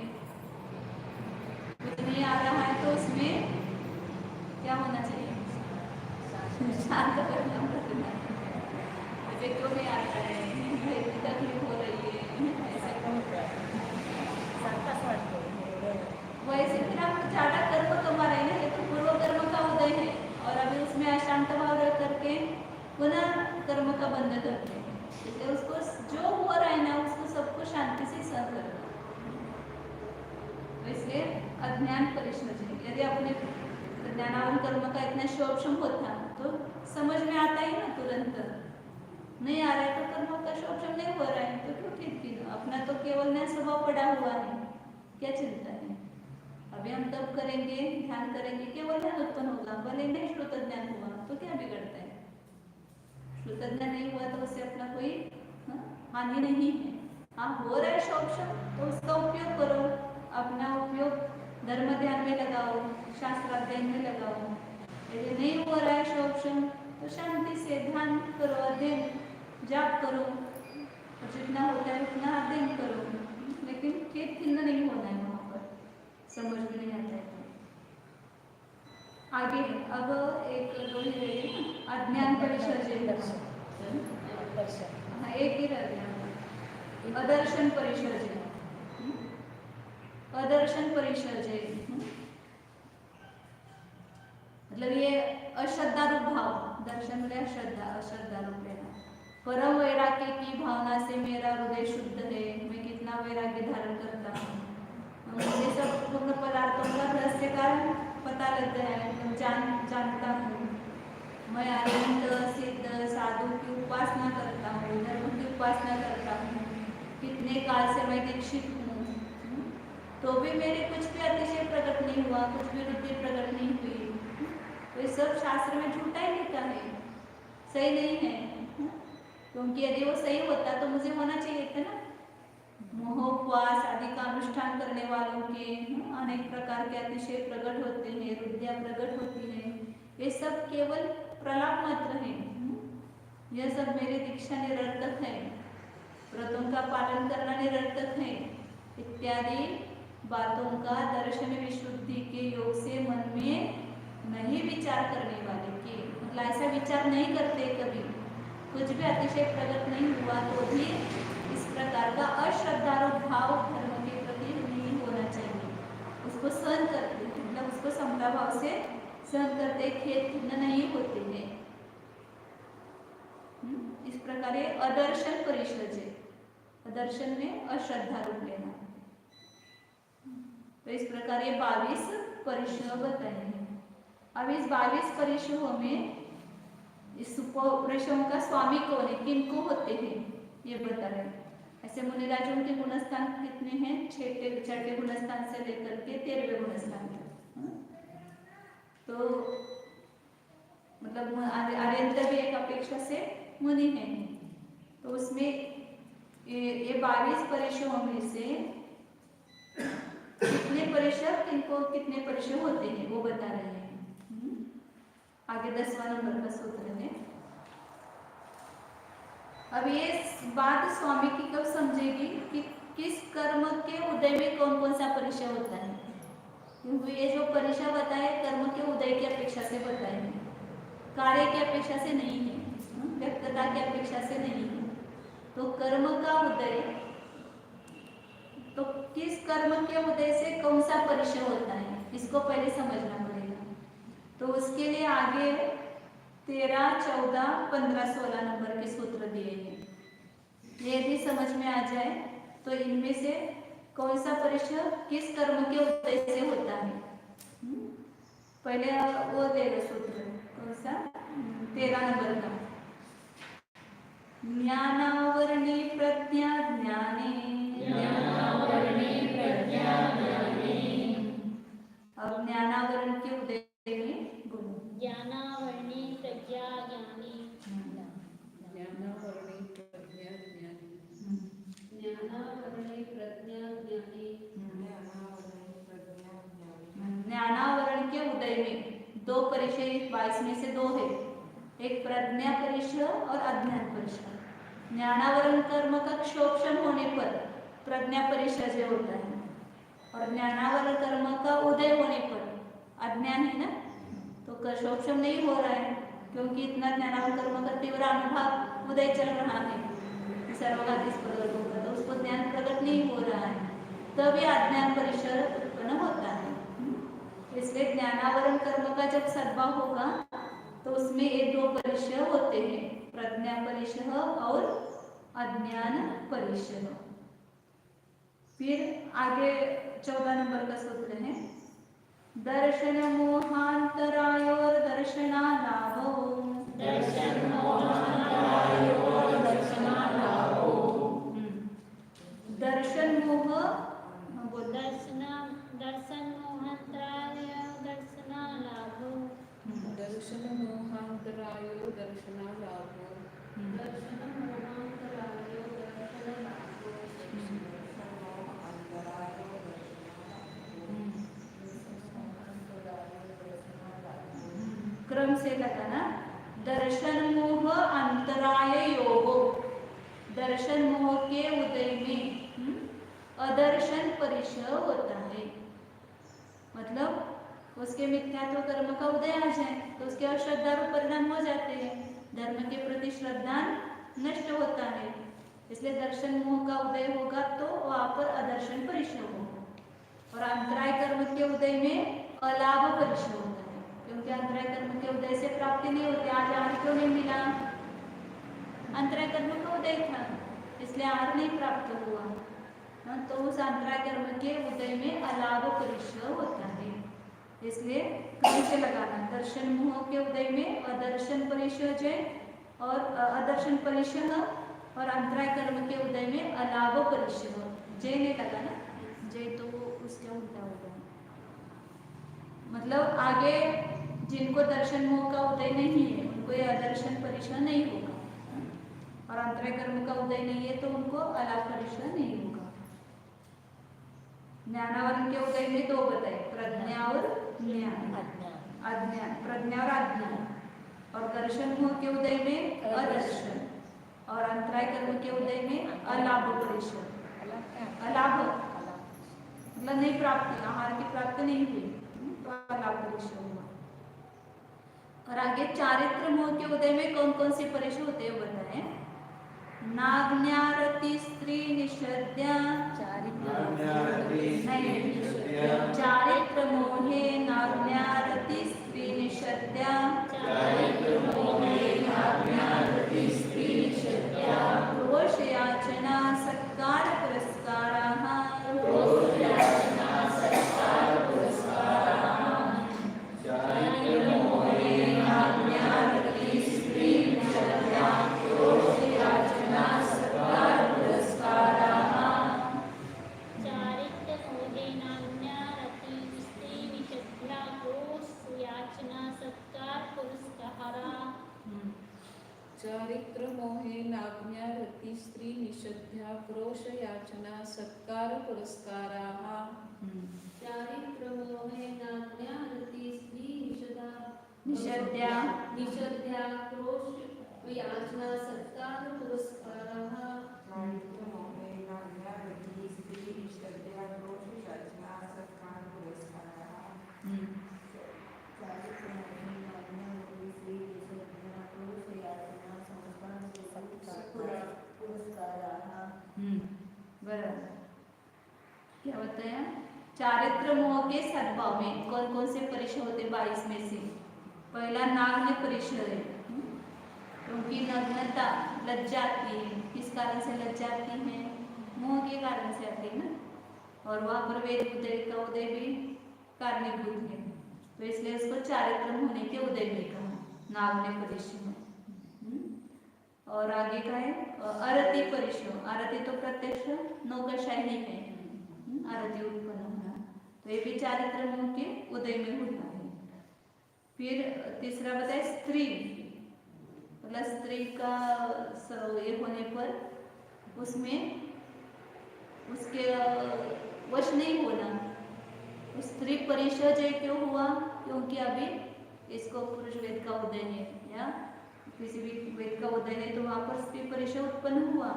कुछ नहीं आ रहा है तो उसमें क्या होना चाहिए? शांत करना पड़ेगा। मुझे क्यों नहीं आता है, इतनी तकलीफ हो रही है, ऐसा वैसे फिर आप ज़्यादा कर्म कमा रहे हैं, ये तो पूर्व कर्म का उदय है और अभी उसमें अशांत भाव रह करके पुनः कर्म का बंध करते हैं, इसलिए उसको जो हो रहा है ना उसको सबको शांति से सहन करना। इसलिए अज्ञान परिषद है। यदि अपने ज्ञानावन कर्म का इतना शोभशम होता तो समझ में आता ही ना तुरंत, नहीं आ रहा है तो कर्म का शोषण नहीं हो रहा है तो क्यों ठीक की? अपना तो केवल नया स्वभाव पड़ा हुआ है, क्या चिंता है? अभी हम तब करेंगे, ध्यान करेंगे, केवल ध्यान उत्पन्न होगा, भले नहीं श्रुत ज्ञान हुआ तो क्या बिगड़ता है? श्रुत ज्ञान नहीं हुआ तो उससे अपना कोई हानि नहीं है। हाँ, हो रहा है शोषण तो उसका उपयोग करो, अपना उपयोग धर्म ध्यान में लगाओ, शास्त्राध्ययन में लगाओ। यदि नहीं हो रहा है शोषण तो शांति से ध्यान करो, अध्ययन जाप करो, और जितना होता है उतना अध्ययन करो, लेकिन खेत खिन्न नहीं होना है। वहाँ पर समझ में नहीं आता है तो आगे अब एक दो ही रह गए, अज्ञान परिसर्जन। हाँ, एक ही रह गया, अदर्शन परिसर्जन। अदर्शन परिसर्जन मतलब ये अश्रद्धा रूप भाव, दर्शन में अश्रद्धा, अश्रद्धा रूप लेना। परम वैराग्य की भावना से मेरा हृदय शुद्ध है, मैं कितना वैराग्य धारण करता हूँ, मुझे सब पूर्ण पदार्थों का रहस्य का पता लगता है, जानता हूँ। मैं अनंत सिद्ध साधु की उपासना करता हूँ, धर्म की उपासना करता हूँ, कितने काल से मैं दीक्षित हूँ, तो भी मेरे कुछ भी अतिशय प्रकट नहीं हुआ, कुछ भी वृत्ति प्रकट नहीं हुई। तो ये सब शास्त्र में झूठा ही लिखा है, सही नहीं है। क्योंकि यदि वो सही होता तो मुझे होना चाहिए था ना। मोहोपवास आदि का अनुष्ठान करने वालों के अनेक प्रकार के अतिशय प्रकट होते हैं, रुद्धियाँ प्रकट होती हैं, ये सब केवल प्रलाप मात्र है। यह सब मेरी दीक्षा निरर्थक है, व्रतों का पालन करना निरर्थक है, इत्यादि बातों का दर्शन विशुद्धि के योग से मन में नहीं विचार करने वाले के, मतलब ऐसा विचार नहीं करते कभी, कुछ भी अतिशय प्रकट नहीं हुआ तो भी इस प्रकार का अश्रद्धारूप भाव धर्म के प्रति नहीं होना चाहिए। उसको सहन करते हैं, मतलब उसको समता भाव से सहन करते, खेत खिन्न नहीं होते हैं। इस प्रकार अदर्शन परिसर्जन, अदर्शन में अश्रद्धा रूप लेना। तो इस प्रकार 22 परिसर बताए हैं। अब इस 22 परिसरों में इस परिसरों का स्वामी कौन है, किनको होते हैं, ये बता रहे हैं। ऐसे मुनिराजों के गुणस्थान कितने हैं? छठे गुणस्थान से लेकर के 13वें गुणस्थान तक। तो मतलब आर्यंत्र भी एक अपेक्षा से मुनि है। तो उसमें ये 22 परिसरों में से कितने परिसर, किनको कितने परिसर होते हैं वो बता रहे हैं। आगे 10वां नंबर का सूत्र है। अब ये बात स्वामी की कब समझेगी कि किस कर्म के उदय में कौन कौन सा परिचय होता है, क्योंकि ये जो परिचय बताए कर्म के उदय की अपेक्षा से बताए हैं, कार्य की अपेक्षा से नहीं है, व्यक्तता की अपेक्षा से नहीं है। तो कर्म का उदय, तो किस कर्म के उदय से कौन सा परिचय होता है, इसको पहले समझना पड़ेगा। तो उसके लिए आगे 13, 14, 15, 16 नंबर के सूत्र दिए हैं। ये भी समझ में आ जाए तो इनमें से कौन सा परिचय किस कर्म के उदय से होता है। पहले वो दे दो सूत्र, कौन सा? 13 नंबर का, ज्ञानावरणी प्रज्ञा ज्ञाने। अब ज्ञानावरण के उदय में बोलो। ज्ञानावरणी प्रज्ञा ज्ञानी। ज्ञानावरणी प्रज्ञा ज्ञानी। ज्ञानावरणी प्रज्ञा ज्ञानी। ज्ञानावरण के उदय में दो परिचय 22 में से 2 है, एक प्रज्ञा परिचय और अज्ञान परिचय। ज्ञानावरण कर्म का क्षोभन होने पर प्रज्ञा परिचय जो होता है, और ज्ञानावरण कर्म का उदय होने पर अज्ञान है ना, तो क्षोभन नहीं हो रहा है क्योंकि इतना ज्ञानावरण कर्म का तीव्र अनुभव उदय चल रहा है सर्वघाती स्पर्धकों का, तो उसको ज्ञान प्रकट नहीं हो रहा है, तभी अज्ञान परिचय उत्पन्न होता है। इसलिए ज्ञानावरण कर्म का जब सद्भाव होगा तो उसमें ये 2 परिचय होते हैं, प्रज्ञा परिचय और अज्ञान परिचय। फिर आगे 14 नंबर का सूत्र है, दर्शन मोहांतरायोर दर्शना लाभो। दर्शन मोहांतरायोर क्रम से लगाना। दर्शन मोह अंतराय योगो, दर्शन मोह के उदय में अदर्शन परिचय होता है। मतलब उसके मिथ्यात्व कर्म का उदय आ जाए तो उसके अश्रद्धारू परिणाम हो जाते हैं, धर्म के प्रति श्रद्धा नष्ट होता है। इसलिए दर्शन मोह का उदय होगा तो वहां पर अदर्शन परिचय होगा। और अंतराय कर्म के उदय में अलाभ परिचय होता है, क्योंकि अंतराय कर्म के उदय से प्राप्ति नहीं होती। आज आहार क्यों नहीं मिला? अंतराय कर्म का उदय था, इसलिए आहार नहीं प्राप्त हुआ। तो उस अंतराय कर्म के उदय में अलाभ परिचय होता है। इसलिए क्रम से लगाना। दर्शन मोह के उदय में अदर्शन परिचय जय और अदर्शन परिचय और अंतराय कर्म के उदय में अलाभ परिचय। जय ने लगाना, जय तो उसका उल्टा होगा। मतलब आगे जिनको दर्शन मोह का उदय नहीं है उनको ये अदर्शन परिचय नहीं होगा, और अंतराय कर्म का उदय नहीं है तो उनको अलाभ परिचय नहीं होगा। ज्ञानावरण के उदय में दो बताए, प्रज्ञा और ज्ञान, अज्ञान, प्रज्ञा और अज्ञान। और दर्शन मोह के उदय में अदर्शन और अंतराय कर्म के उदय में अलाभ परिचय। अलाभ मतलब नहीं प्राप्ति, आहार की प्राप्ति नहीं हुई तो अलाभ परिचय हुआ। और आगे चारित्र मोह के उदय में कौन कौन से परिचय होते हैं बताएं। नाज्ञारति स्त्री निषद्या, चारित्र मोहे नाज्ञारति स्त्री निषद्या, रोष याचना सत्कार पुरस्काराः, चारित्र मोहे नाज्ञा रति स्त्री निषद्या क्रोश याचना सत्कार पुरस्काराः। चारित्र मोहे नाज्ञा रति स्त्री निषद्या क्रोश याचना सत्कार पुरस्काराः। बराबर। क्या बताया? चारित्र मोह के सद्भाव में कौन कौन से परिचय होते? 22 में से पहला नाग्न परिचय है, क्योंकि नग्नता लज्जा आती है। किस कारण से लज्जा आती है? मोह के कारण से आती है ना। और वहां पर वेद उदय का उदय भी कारणीभूत है, तो इसलिए उसको चारित्र होने के उदय में कहा नाग्न परिचय। और आगे का है अरति परिचय। अरति तो प्रत्यक्ष नौकरशाही है, अरति उत्पन्न होना, तो ये भी चारित्र मोह के उदय में होता है। फिर तीसरा बताए स्त्री, मतलब स्त्री का ये होने पर उसमें उसके वश नहीं होना। स्त्री परिचय जय क्यों हुआ? क्योंकि अभी इसको पुरुष वेद का उदय है या किसी भी वेद का उदय है तो वहां पर स्त्री परिचय उत्पन्न हुआ,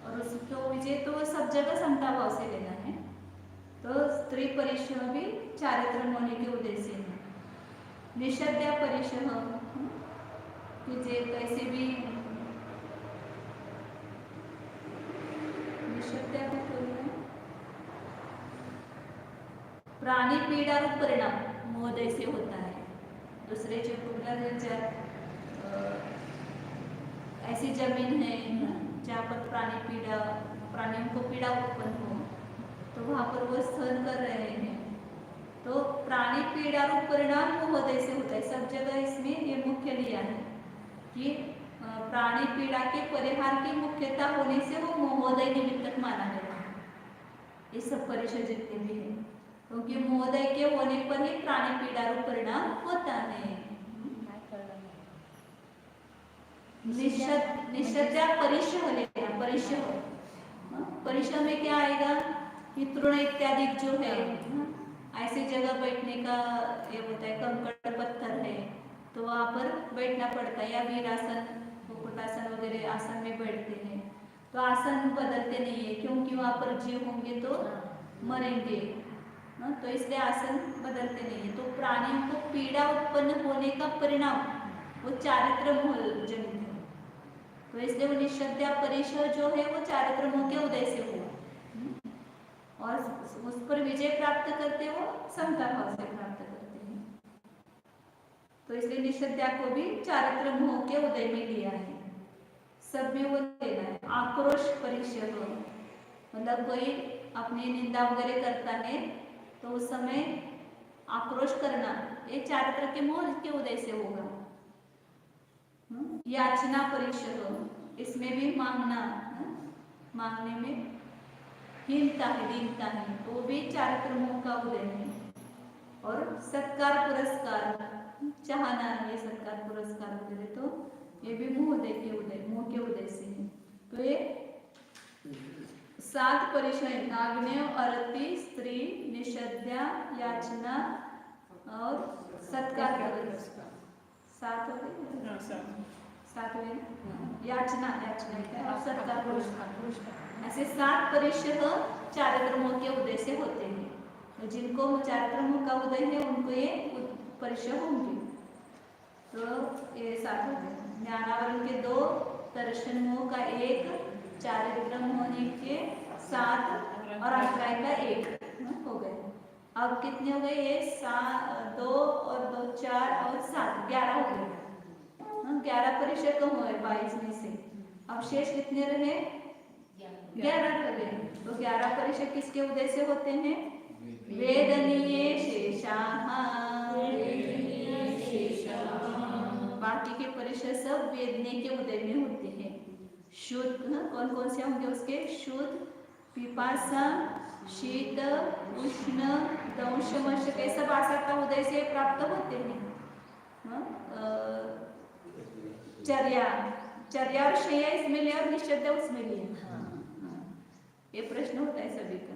और उसको विजय तो सब जगह समता भाव से लेना है। तो स्त्री परिचय भी चारित्र होने के उदय से है। निषद्या परिचय कि जे कैसे भी निषद्या को प्राणी पीड़ा रूप परिणाम मोहदय से होता है। दूसरे जो ऐसी जमीन है जहाँ पर प्राणियों को पीड़ा उत्पन्न हो तो वहाँ पर वो सहन कर रहे हैं, तो प्राणी पीड़ा रूप परिणाम मोहदय से होता है। सब जगह इसमें ये मुख्य लिया है कि प्राणी पीड़ा के परिहार की मुख्यता होने से वो मोहदय निमित्तक माना गया है। ये सब परिचय जितने भी है, क्योंकि मोहदय के होने पर ही प्राणी पीड़ा रूप परिणाम होता है। निषद्या परिचय लेना। परिचय में क्या आएगा कि तृण इत्यादि जो है ऐसी जगह बैठने का ये होता है, कंकड़ पत्थर है बैठना पड़ता है, या वीरासन कुक्कुटासन वगैरह आसन में बैठते हैं, तो आसन बदलते नहीं है, क्योंकि वहाँ पर जीव होंगे तो मरेंगे, तो इसलिए आसन बदलते नहीं है। तो प्राणियों को पीड़ा उत्पन्न होने का परिणाम वो चारित्र मोह जनित है, तो इसलिए वो निश्चद्या परिसर जो है वो चारित्र मोह के उदय से हुआ, और उस पर विजय प्राप्त करते वो समता भाव से प्राप्त करते हैं। तो इसलिए निश्चद्या को भी चारित्र मोह के उदय में लिया है, सब में वो लेना है। आक्रोश परिसर, मतलब कोई अपनी निंदा वगैरह करता है तो उस समय आक्रोश करना ये चारित्र के मोह के उदय से होगा। याचना परिसर, इसमें भी मांगना, मांगने में हीनता है, दीनता है, तो वो भी चारित्र मोह का उदय है। और सत्कार पुरस्कार, चाहना ये सत्कार पुरस्कार वगैरह, तो ये भी मोह के उदय से है। तो ये 7 परिचय, नागण्य, अरति, स्त्री, निषद्या, याचना और सत्कार पुरस्कार, 7 हो गए, 7 हुए। याचना और सत्कार पुरस्कार, ऐसे 7 परिचय चारित्र मोह के उदय से होते हैं। तो जिनको चारित्र मोह का उदय है उनको ये परिचय होंगे। तो ये 7 हो गए। ज्ञानावरण के 2, दर्शन मोह का 1, चारित्र मोह के 7 और अभिप्राय का 1 हो गए। अब कितने हो गए? ये 2 और 2 4 और 7 11 हो गए। 11 परिचय कम हुए 22 में से। अब शेष कितने रहे? 11 रह गए। तो 11 परिचय किसके उदय से होते हैं? वेदनीय शेषाः, बाकी के परिचय सब वेदनीय के उदय में होते हैं। शुद्ध कौन कौन से होंगे उसके? शुद्ध, पिपासा, शीत, उष्ण, दंश, मशक, ये सब आशा का उदय से प्राप्त होते हैं। चर्या और शय्या इसमें लिया और निषद्या उसमें लिया। ये प्रश्न होता है सभी का,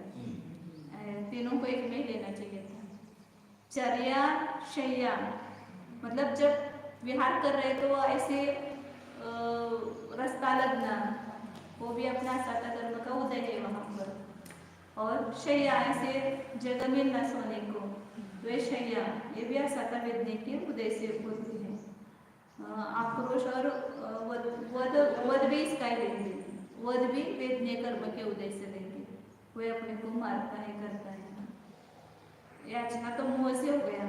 तीनों को एक में लेना चाहिए था। चर्या शय्या मतलब जब विहार कर रहे तो वो ऐसे रास्ता लगना, वो भी अपना साता कर्म का उदय है वहाँ पर। और शय्या ऐसे जगह मिलना सोने को, तो ये शय्या ये भी असाता वेदने के उदय से होती है। आक्रोश और वध भी इसका ही लेंगे, वध भी वेदनीय कर्म के उदय से लेंगे, वह अपने को मारता है, करता है। याचना तो मोह से हो गया,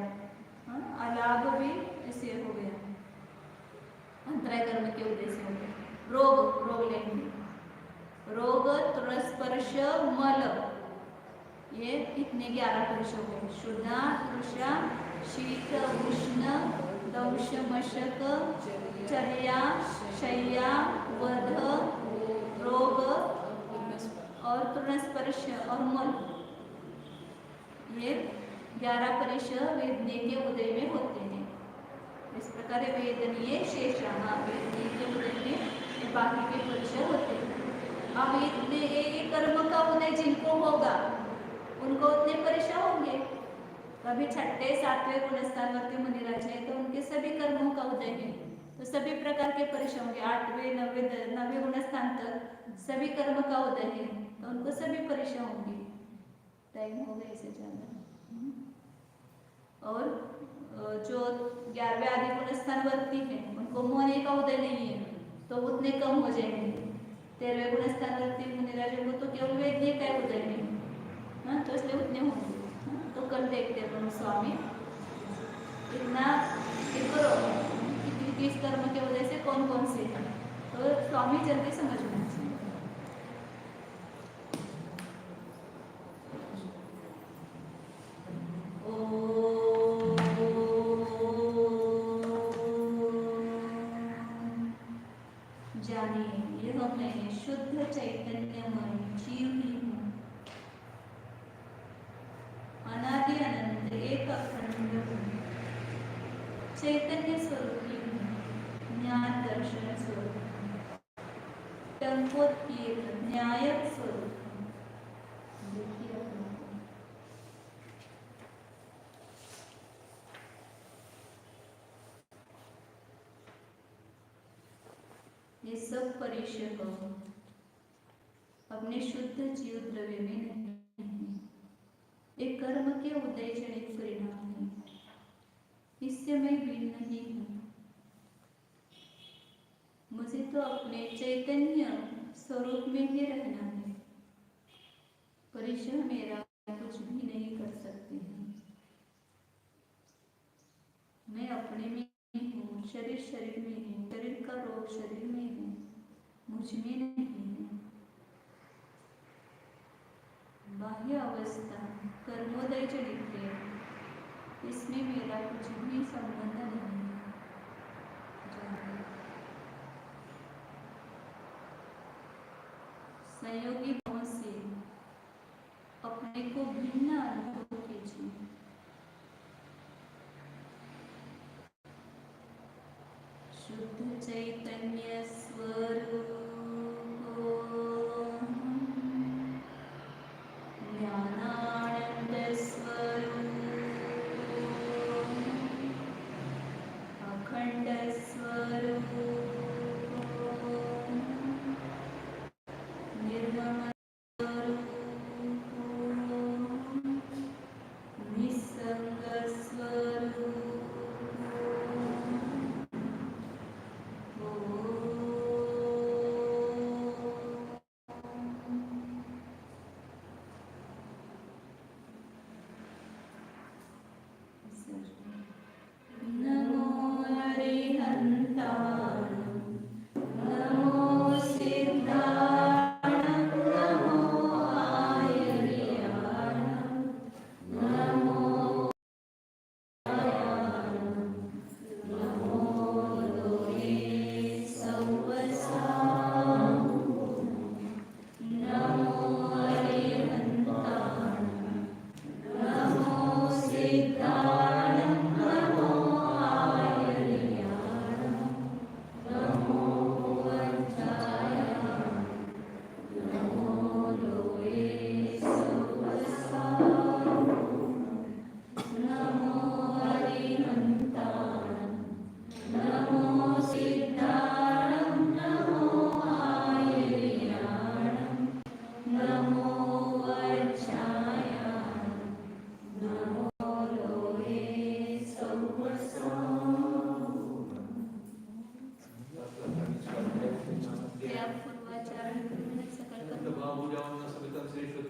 अलाभ भी ऐसे हो गया, अंतराय कर्म के उदय से हो गया। रोग लेंगे, रोग, तृणस्पर्श, मल, ये कितने 11 पुरुष हो गए। शुद्धा, तृषा, शीत, उष्ण, दंश, मशक, चर्या, शय्या, वध, रोग और तृणस्पर्श और मल, ये 11 परिचय वेदनीय के उदय में होते हैं। इस प्रकार वेदनीय शेषाः, वेदनीय के उदय में बाकी के परिचय होते हैं। अब इतने कर्म का उदय जिनको होगा उनको उतने परिचय होंगे। कभी 6ठे 7वें गुणस्थानवर्ती मुनिराज है तो उनके सभी कर्मों का उदय है, तो सभी प्रकार के परिचय होंगे। 8वें 9वें गुणस्थान तक सभी कर्म का उदय है, तो उनको सभी परिचय होंगे। टाइम हो गया इसे जाना। और जो 11वें आदि गुणस्थानवर्ती है उनको मोहने का उदय नहीं है, तो उतने कम हो जाएंगे। 13वें गुणस्थानवर्ती मुनिराजों को तो केवल वेदनीय का उदय है, तो इसलिए उतने होंगे। तो कल देखते हैं स्वामी इतना करो किस कर्म के वजह से कौन कौन से हैं, तो स्वामी जल्दी समझ में चाहिए। जानिए यह मैं शुद्ध चैतन्यमय जीव ही हूँ, अनादि अनंत एक अखंड हूँ, चैतन्य स्वरूपी हूँ, ज्ञान दर्शन स्वरूप, टंकोत्कीर्ण न्यायक स्वरूप हूँ। देखिए ये सब परिचय अपने शुद्ध जीव द्रव्य में नहीं है। एक कर्म के उदय जनित परिणाम है। इससे मैं भिन्न नहीं हूँ। मुझे तो अपने चैतन्य स्वरूप में ही रहना है। परिचय मेरा कुछ भी नहीं कर सकते हैं। मैं अपने में हूँ, शरीर शरीर में है, शरीर का रोग शरीर में है, मुझ में नहीं है। बाह्य अवस्था कर्मोदय जनित है, इसमें मेरा कुछ भी संबंध नहीं है। संयोगी भाव से अपने को भिन्न अनुभव कीजिए। शुद्ध चैतन्य स्वरूप